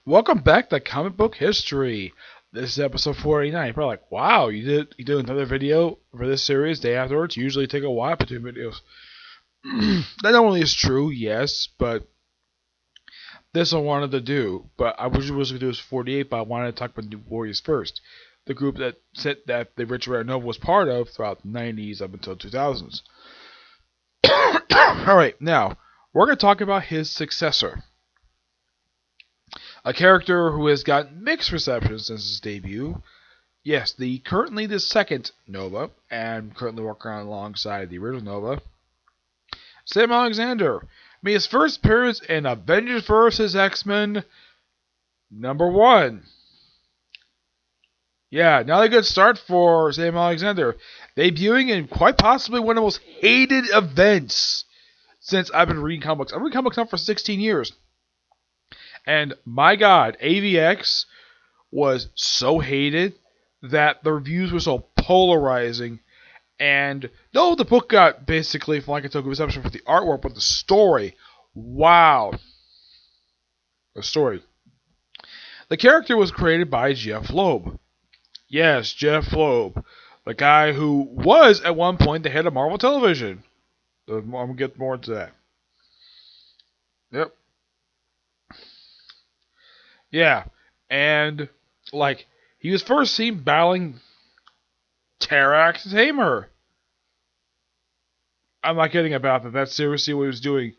Welcome back to Comic Book History. This is episode 489. You're probably like, wow, you did another video for this series day afterwards. You usually take a while between videos. That normally is true, yes, but this I wanted to do. But I was going to do this 48, but I wanted to talk about New Warriors first. The group that the Richard Red Nova was part of throughout the 90s up until 2000s. Alright, now, we're going to talk about his successor. A character who has gotten mixed reception since his debut. Yes, currently the second Nova, and currently working on alongside the original Nova. Sam Alexander made his first appearance in Avengers vs. X-Men #1. Yeah, not a good start for Sam Alexander. Debuting in quite possibly one of the most hated events since I've been reading comics. I've been reading comics now for 16 years. And my god, AVX was so hated that the reviews were so polarizing. And no, the book got basically, from like I took a reception for the artwork, but the story, wow. The story. The character was created by Jeff Loeb. Yes, Jeff Loeb. The guy who was, at one point, the head of Marvel Television. I'm going to get more into that. Yep. Yeah, and like he was first seen battling Tarax Tamer. I'm not kidding about that. That's seriously what he was doing.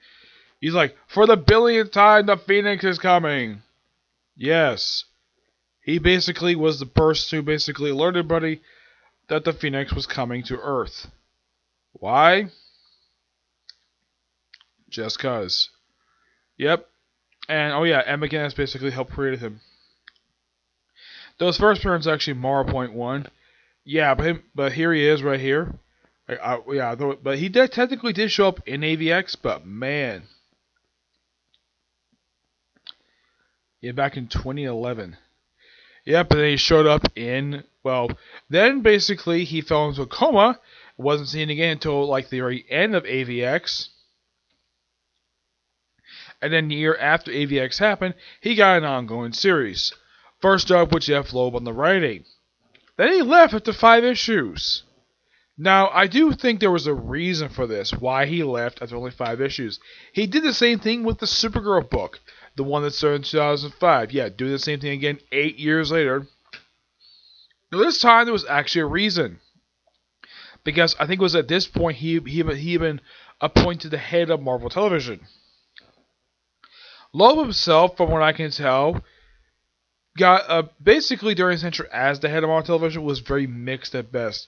He's like, for the billionth time, the Phoenix is coming. Yes, he basically was the person who basically alerted everybody that the Phoenix was coming to Earth. Why? Just cause. Yep. And oh yeah, Emma McGinnis basically helped create him. Those first appearance actually Mara.1. Yeah, but here he is right here. But he technically did show up in AVX, but man. Yeah, back in 2011. Yep, and then he showed up in, well, then basically he fell into a coma. Wasn't seen again until like the very end of AVX. And then the year after AVX happened, he got an ongoing series. First up with Jeff Loeb on the writing. Then he left after 5 issues. Now, I do think there was a reason for this, why he left after only 5 issues. He did the same thing with the Supergirl book, the one that started in 2005. Yeah, doing the same thing again 8 years later. Now, this time there was actually a reason. Because I think it was at this point he had been appointed the head of Marvel Television. Loeb himself, from what I can tell, got basically during his tenure as the head of Marvel Television was very mixed at best.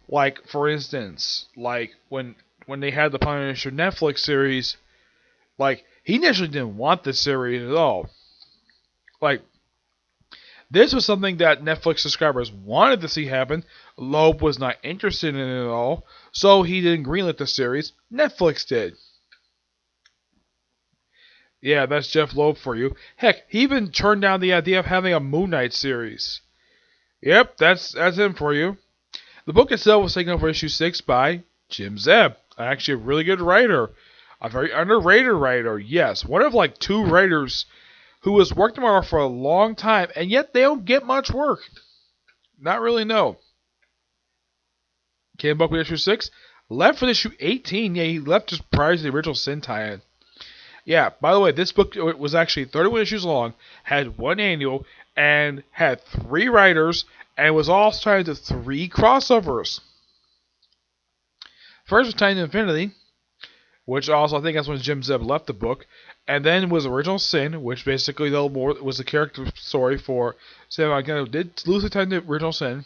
Like, for instance, like when they had the Punisher Netflix series, like he initially didn't want this series at all. Like, this was something that Netflix subscribers wanted to see happen. Loeb was not interested in it at all, so he didn't greenlit the series. Netflix did. Yeah, that's Jeff Loeb for you. Heck, he even turned down the idea of having a Moon Knight series. Yep, that's him for you. The book itself was taken over issue 6 by Jim Zeb, actually a really good writer. A very underrated writer, yes. One of like 2 writers who has worked on Marvel for a long time, and yet they don't get much work. Not really, no. Came back with issue 6. Left for issue 18. Yeah, he left just prior to the original Sin tie-in. Yeah, by the way, this book was actually 31 issues long, had 1 annual, and had 3 writers, and was all tied to 3 crossovers. First was Titan Infinity, which also I think that's when Jim Zeb left the book, and then was Original Sin, which basically was the character story for Sam Alexander, who did loosely tied to Original Sin,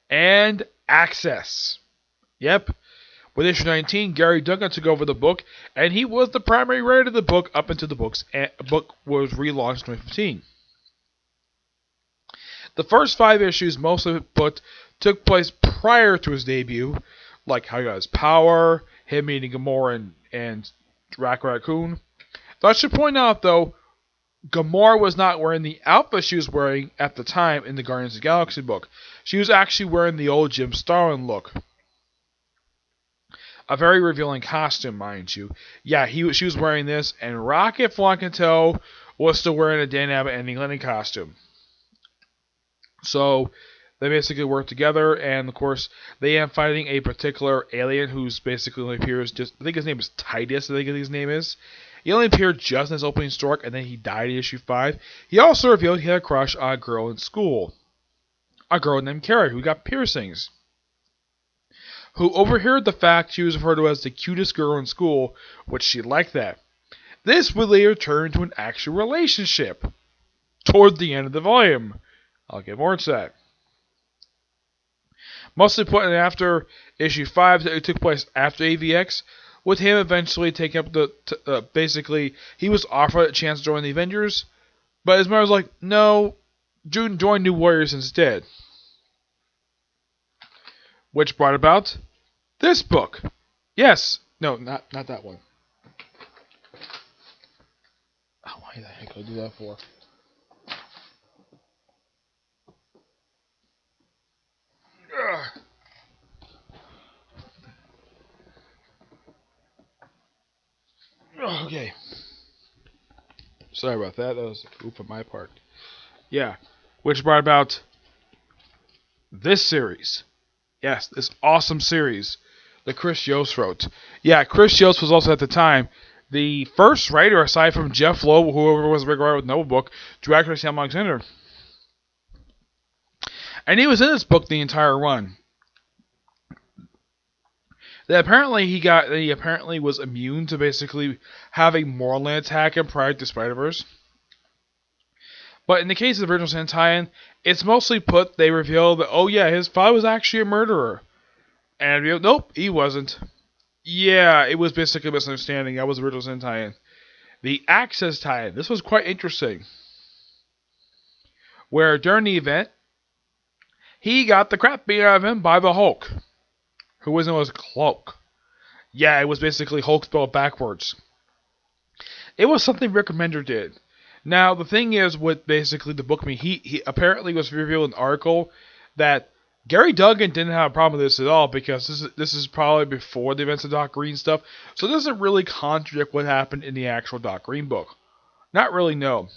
and Access. Yep. With issue 19, Gary Duncan took over the book, and he was the primary writer of the book up until the book was relaunched in 2015. The first 5 issues, most of it took place prior to his debut, like how he got his power, him meeting Gamora and Rocket Raccoon. Though I should point out, though, Gamora was not wearing the outfit she was wearing at the time in the Guardians of the Galaxy book. She was actually wearing the old Jim Starlin look. A very revealing costume, mind you. Yeah, she was wearing this, and Rocket, from what I can tell, was still wearing a Dan Abbott and Lenny costume. So they basically work together, and of course they end fighting a particular alien who's basically only appears just. I think his name is Titus. I think his name is. He only appeared just in his opening story, and then he died in issue 5. He also revealed he had a crush on a girl in school, a girl named Carrie who got piercings, who overheard the fact she was referred to as the cutest girl in school, which she liked that. This would later turn to an actual relationship toward the end of the volume. I'll get more into that. Mostly put in after issue 5 that took place after AVX, with him eventually taking up the basically he was offered a chance to join the Avengers, but his mother was like, no, join New Warriors instead. Which brought about this book. Yes. No, not that one. Oh, why the heck would I do that for? Ugh. Okay. Sorry about that. That was a goof on my part. Yeah. Which brought about this series. Yes, this awesome series that Chris Yost wrote. Yeah, Chris Yost was also at the time the first writer, aside from Jeff Loeb, whoever was the big writer with Noble Book, to actually Sam Alexander. And he was in this book the entire run. That apparently he apparently was immune to basically having Morlun attack him prior to Spider-Verse. But in the case of the original Sentai, it's mostly put, they reveal that, oh yeah, his father was actually a murderer. And nope, he wasn't. Yeah, it was basically a misunderstanding. That was the original Sentai. The Access tie-in. This was quite interesting. Where during the event, he got the crap beat out of him by the Hulk. Who was known as Cloak. Yeah, it was basically Hulk spelled backwards. It was something Rick Remender did. Now, the thing is with basically the book, he apparently was revealed in an article that Gary Duggan didn't have a problem with this at all because this is probably before the events of Doc Green stuff, so it doesn't really contradict what happened in the actual Doc Green book. Not really, no.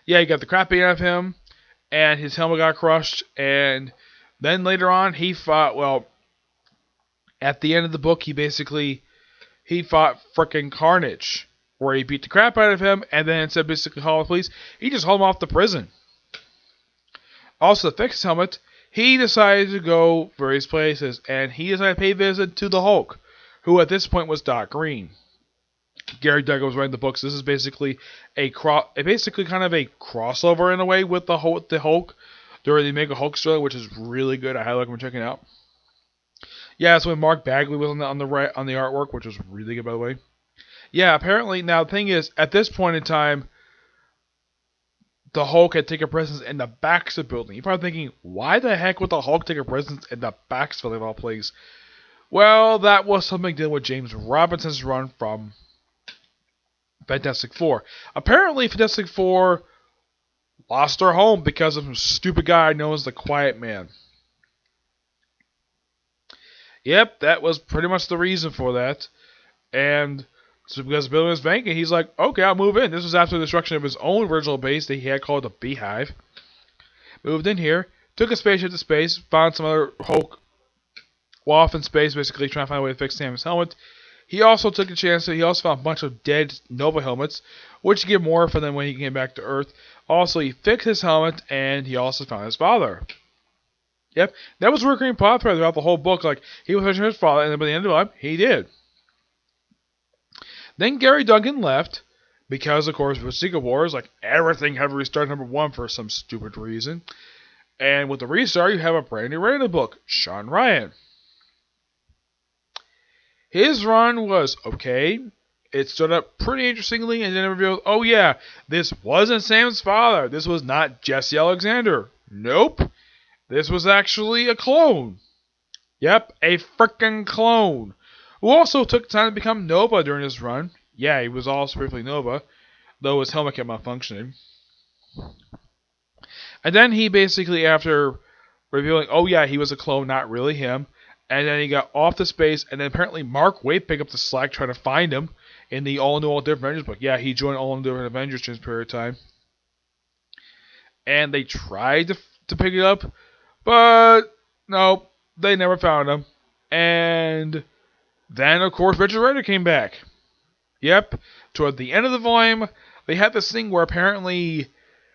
Yeah, he got the crap beat out of him, and his helmet got crushed, and then later on he fought, well, at the end of the book he fought frickin' Carnage, where he beat the crap out of him, and then instead of basically hauling the police, he just hauled him off to prison. Also, to fix his helmet, he decided to go various places, and he decided to pay a visit to the Hulk, who at this point was Doc Green. Gary Duggan was writing the books. This is basically basically kind of a crossover in a way with the Hulk during the Mega Hulk story, which is really good. I highly recommend checking it out. Yeah, that's when Mark Bagley was on the artwork, which was really good, by the way. Yeah, apparently, now the thing is, at this point in time, the Hulk had taken presence in the Baxter building. You're probably thinking, why the heck would the Hulk take a presence in the Baxter building of all places? Well, that was something to do with James Robinson's run from Fantastic Four. Apparently, Fantastic Four lost their home because of some stupid guy known as the Quiet Man. Yep, that was pretty much the reason for that. And so because of building his bank, and he's like, okay, I'll move in. This was after the destruction of his own original base that he had called the Beehive. Moved in here, took a spaceship to space, found some other Hulk while off in space, basically trying to find a way to fix Sam's helmet. He also took a chance that he also found a bunch of dead Nova helmets, which he gave more for them when he came back to Earth. Also, he fixed his helmet, and he also found his father. Yep, that was a recurring plot thread throughout the whole book. Like, he was searching his father, and then by the end of the time, he did. Then Gary Duggan left, because, of course, with Secret Wars, like, everything had to restart #1 for some stupid reason. And with the restart, you have a brand new writer book, Sean Ryan. His run was okay. It stood up pretty interestingly, and then it revealed, oh yeah, this wasn't Sam's father. This was not Jesse Alexander. Nope. This was actually a clone. Yep, a frickin' clone. Who also took time to become Nova during his run. Yeah, he was also briefly Nova, though his helmet kept malfunctioning. And then he basically, after revealing, oh yeah, he was a clone, not really him, and then he got off to space, and then apparently Mark Waid picked up the slack trying to find him, in the All New All Different Avengers book. Yeah, he joined All New Different Avengers during this period of time. And they tried to pick it up, but no, they never found him. And then, of course, Richard Rider came back. Yep, toward the end of the volume, they had this thing where apparently,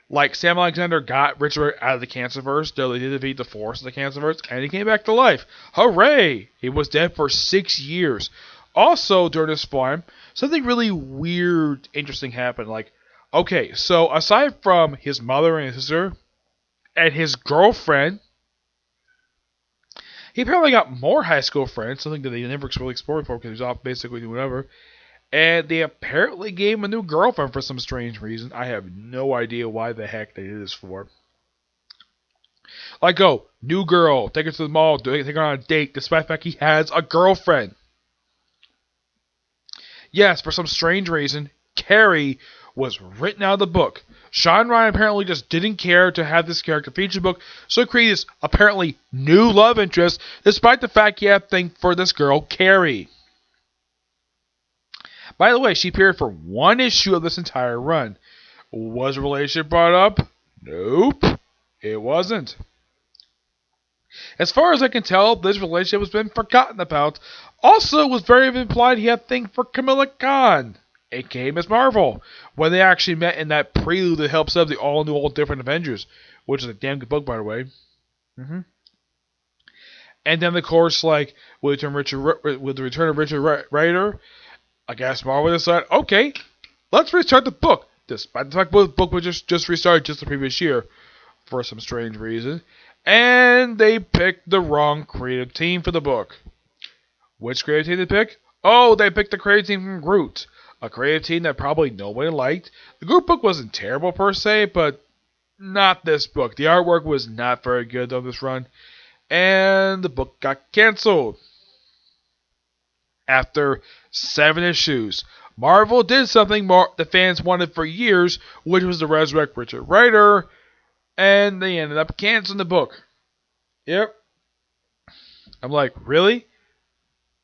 like, Sam Alexander got Richard Rider out of the Cancerverse, though they did defeat the Force of the Cancerverse, and he came back to life. Hooray! He was dead for 6 years. Also, during this volume, something really weird, interesting happened. Like, okay, so aside from his mother and his sister, and his girlfriend, he apparently got more high school friends, something that they never really explored before because he was off basically doing whatever. And they apparently gave him a new girlfriend for some strange reason. I have no idea why the heck they did this for. Like, oh, new girl, take her to the mall, take her on a date, despite the fact he has a girlfriend. Yes, for some strange reason, Carrie was written out of the book. Sean Ryan apparently just didn't care to have this character featured in the book, so he created this apparently new love interest, despite the fact he had a thing for this girl, Carrie. By the way, she appeared for one issue of this entire run. Was a relationship brought up? Nope, it wasn't. As far as I can tell, this relationship has been forgotten about. Also, it was very implied he had a thing for Kamala Khan, aka Ms. Marvel, when they actually met in that prelude that helps up the All New All Different Avengers, which is a damn good book, by the way. And then, of course, like with the return of Richard Rider, I guess Marvel decided, okay, let's restart the book, despite the fact the book was just restarted just the previous year for some strange reason. And they picked the wrong creative team for the book. Which creative team they picked? Oh, they picked the creative team from Groot. A creative team that probably nobody liked. The Groot book wasn't terrible per se, but not this book. The artwork was not very good on this run. And the book got canceled. After 7 issues. Marvel did something the fans wanted for years, which was to resurrect Richard Rider. And they ended up canceling the book. Yep. I'm like, really?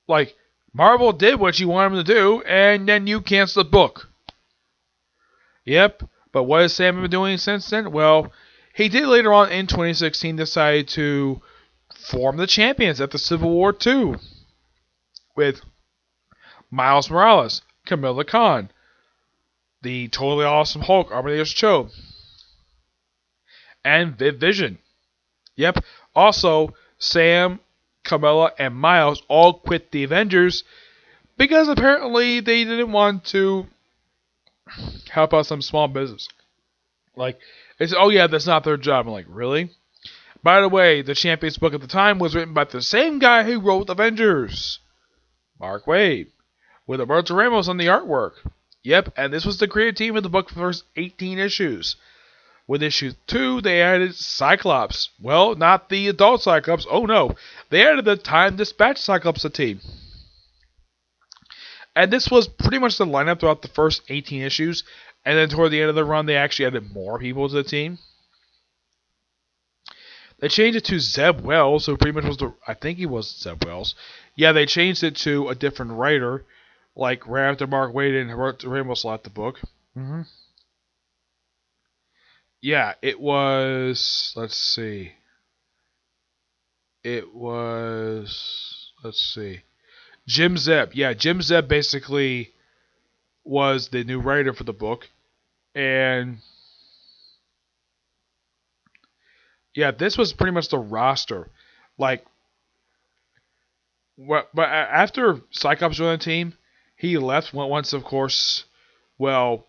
Like, Marvel did what you wanted them to do, and then you canceled the book. Yep. But what has Sam been doing since then? Well, he did later on in 2016 decide to form the Champions at the Civil War II. With Miles Morales, Kamala Khan, the totally awesome Hulk, Amadeus Cho, and Viv Vision. Yep. Also, Sam, Kamala, and Miles all quit the Avengers because apparently they didn't want to help out some small business. Like, they said, oh yeah, that's not their job. I'm like, really? By the way, the Champions book at the time was written by the same guy who wrote Avengers, Mark Waid, with Roberto Ramos on the artwork. Yep, and this was the creative team of the book for the first 18 issues. With issue 2, they added Cyclops. Well, not the adult Cyclops. Oh no, they added the Time Dispatch Cyclops to the team. And this was pretty much the lineup throughout the first 18 issues. And then toward the end of the run, they actually added more people to the team. They changed it to Zeb Wells, who pretty much was I think he was Zeb Wells. Yeah, they changed it to a different writer, like right after Mark Waid and Ramos left the book. Yeah, it was, let's see. Jim Zeb. Yeah, Jim Zeb basically was the new writer for the book. And yeah, this was pretty much the roster. Like, but after Cyclops joined the team, he left once, of course, well,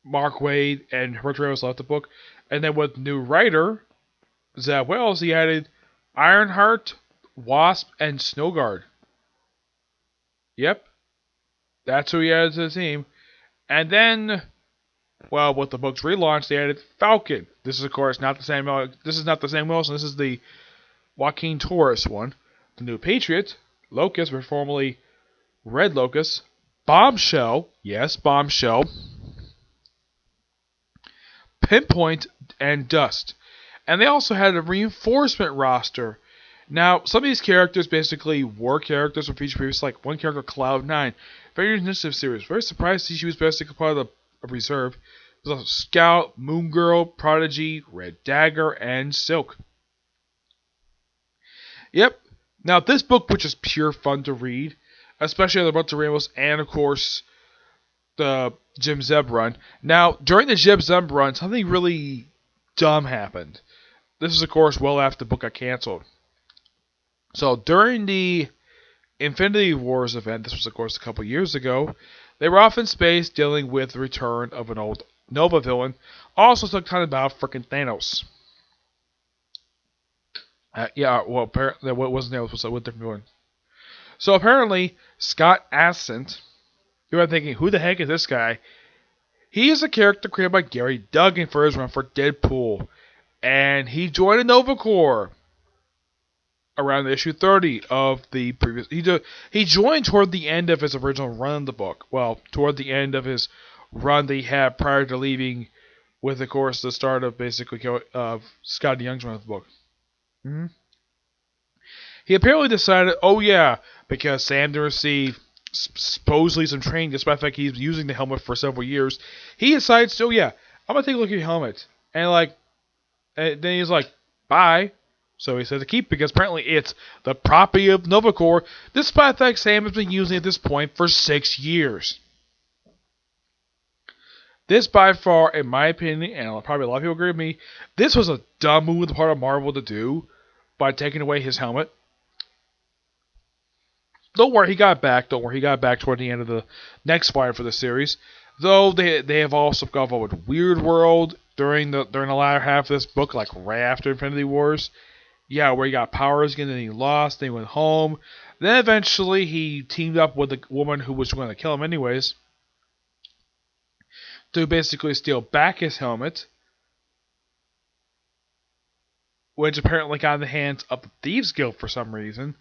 Mark Waid and Roberto Ramos left the book. And then with new writer, Zeb Wells, he added Ironheart, Wasp, and Snowguard. Yep. That's who he added to the team. And then, well, with the book's relaunch, they added Falcon. This is, of course, not the same. This is not the Sam Wilson. This is the Joaquin Torres one. The New Patriot, Locust, or formerly Red Locust, Bombshell, yes, Bombshell, Pinpoint, and Dust. And they also had a reinforcement roster. Now, some of these characters basically were characters from featured previously, like one character, Cloud9. Very initiative series. Very surprised to see she was basically part of the reserve. There's also Scout, Moon Girl, Prodigy, Red Dagger, and Silk. Yep. Now, this book, which is pure fun to read, especially on the Run to Rainbows, and of course, the Jim Zeb run. Now, during the Jim Zeb run, something really dumb happened. This is, of course, well after the book got canceled. So, during the Infinity Wars event, this was, of course, a couple years ago, they were off in space dealing with the return of an old Nova villain. Also, took time about freaking Thanos. Apparently, what wasn't Thanos, was a different villain. So, apparently, Scott Ascent, you are thinking, who the heck is this guy? He is a character created by Gary Duggan for his run for Deadpool. And he joined the Nova Corps around issue 30 of the previous. He joined toward the end of his original run of the book. Well, toward the end of his run that he had prior to leaving, with, of course, the start of basically Scott Young's run of the book. Mm-hmm. He apparently decided, oh yeah, because Sam didn't receive supposedly some training, despite the fact he's using the helmet for several years, he decides, oh yeah, I'm gonna take a look at your helmet, and then he's like, bye. So he said to keep because apparently it's the property of Nova Corps, despite the fact Sam has been using it at this point for 6 years. This by far, in my opinion, and probably a lot of people agree with me, this was a dumb move on the part of Marvel to do by taking away his helmet. Don't worry, he got back. Don't worry, he got back toward the end of the next fight for the series. Though they have also gone forward with Weird World during the latter half of this book, like right after Infinity Wars. Yeah, where he got powers again, then he lost, then he went home. Then eventually he teamed up with the woman who was going to kill him anyways to basically steal back his helmet, which apparently got in the hands of the Thieves Guild for some reason.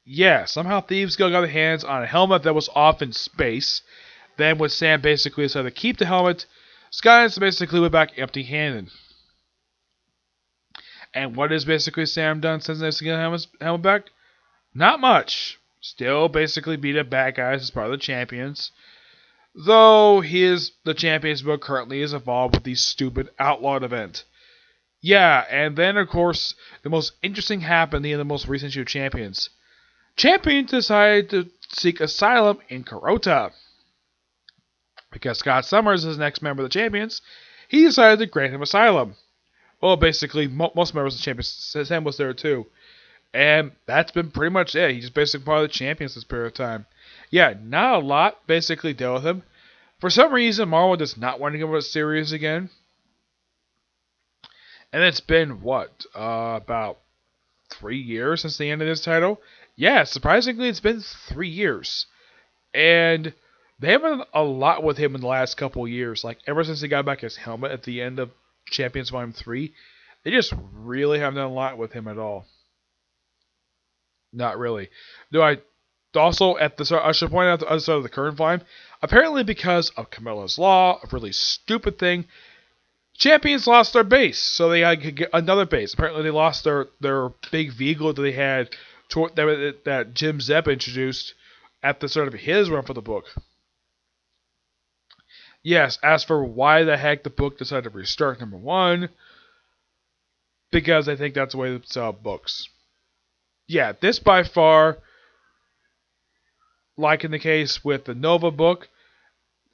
Yeah, somehow Thieves Guild got their hands on a helmet that was off in space. Then when Sam basically decided to keep the helmet, Skynet basically went back empty-handed. And what has basically Sam done since they got helmet back? Not much. Still basically beat up bad guys as part of the Champions. Though the Champions book currently is involved with the stupid Outlawed event. Yeah, and then of course the most interesting happened in the most recent issue of Champions. Champions decided to seek asylum in Kurota. Because Scott Summers is the next member of the Champions, he decided to grant him asylum. Well, basically, most members of the Champions, Sam was there too. And that's been pretty much it. He's just basically part of the Champions this period of time. Yeah, not a lot basically dealt with him. For some reason, Marvel does not want to give him a series again. And it's been, about 3 years since the end of this title? Yeah, surprisingly, it's been 3 years. And they haven't done a lot with him in the last couple of years. Like, ever since he got back his helmet at the end of Champions Volume 3, they just really haven't done a lot with him at all. Not really. Though I also, at the start, I should point out the other side of the current volume, apparently because of Camilla's Law, a really stupid thing, Champions lost their base, so they could get another base. Apparently they lost their big vehicle that they had that Jim Zeb introduced at the start of his run for the book. Yes, as for why the heck the book decided to restart, number one, because I think that's the way they sell books. Yeah, this by far, like in the case with the Nova book,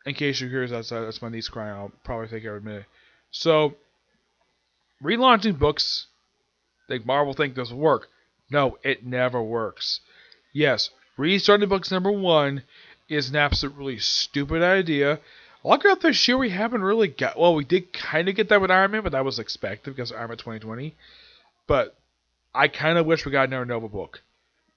in case you're curious, that's my niece crying, I'll probably take every minute. So, relaunching books, Marvel think this will work. No, it never works. Yes, restarting books number one is an absolutely stupid idea. Luckily out this year we haven't really got, well, we did kind of get that with Iron Man, but that was expected because of Iron Man 2020. But I kind of wish we got another Nova book.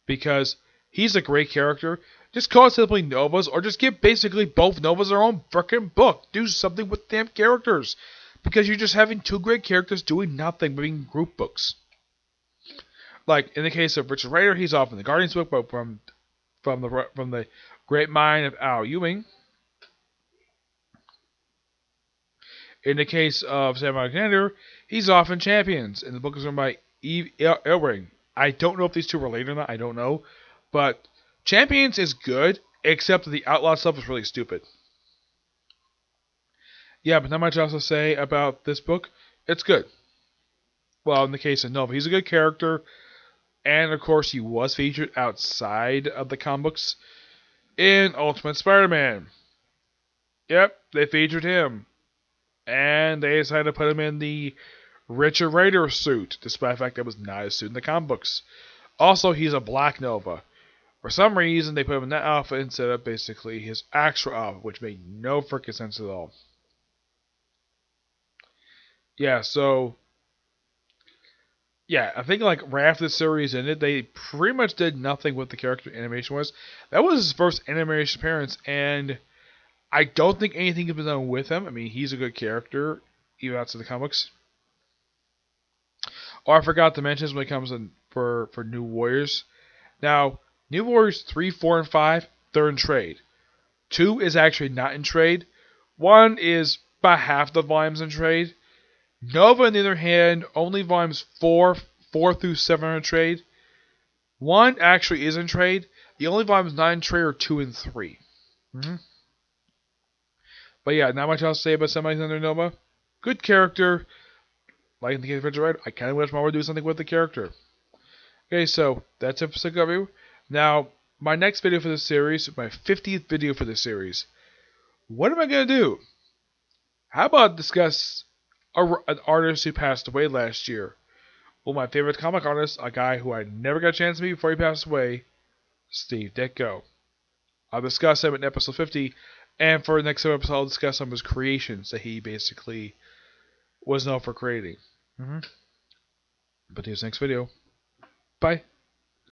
Because he's a great character. Just call it simply Novas, or just give basically both Novas their own freaking book. Do something with damn characters. Because you're just having two great characters doing nothing but being group books. Like in the case of Richard Rider, he's off in the Guardians book, but from the great mind of Al Ewing. In the case of Sam Alexander, he's off in Champions, and the book is written by Eve Ellering. I don't know if these two were related or not. I don't know. But Champions is good, except that the Outlaw stuff is really stupid. Yeah, but not much else to say about this book. It's good. Well, in the case of Nova, he's a good character. And, of course, he was featured outside of the comic books in Ultimate Spider-Man. Yep, they featured him. And they decided to put him in the Richard Rider suit, despite the fact that it was not a suit in the comic books. Also, he's a Black Nova. For some reason, they put him in that outfit instead of basically his actual outfit, which made no freaking sense at all. Yeah, so... Yeah, I think like right after the series ended, they pretty much did nothing with the character animation was. That was his first animation appearance, and I don't think anything has been done with him. I mean, he's a good character, even outside the comics. Oh, I forgot to mention this when it comes in for New Warriors. Now, New Warriors 3, 4, and 5, they're in trade. 2 is actually not in trade. 1 is about half the volumes in trade. Nova, on the other hand, only volumes 4 through 7 are in trade. 1 actually is in trade. The only volumes not in trade are 2 and 3. But yeah, not much else to say about Semi-Alexander Nova. Good character. Like in the case of Richard Rider, I kind of wish Marvel would do something with the character. Okay, so that's it for Sick Review. Now, my next video for this series, my 50th video for this series, what am I going to do? How about discuss an artist who passed away last year? Well, my favorite comic artist, a guy who I never got a chance to meet before he passed away, Steve Ditko. I'll discuss him in episode 50, and for the next episode, I'll discuss some of his creations that he basically was known for creating. But see you next video. Bye.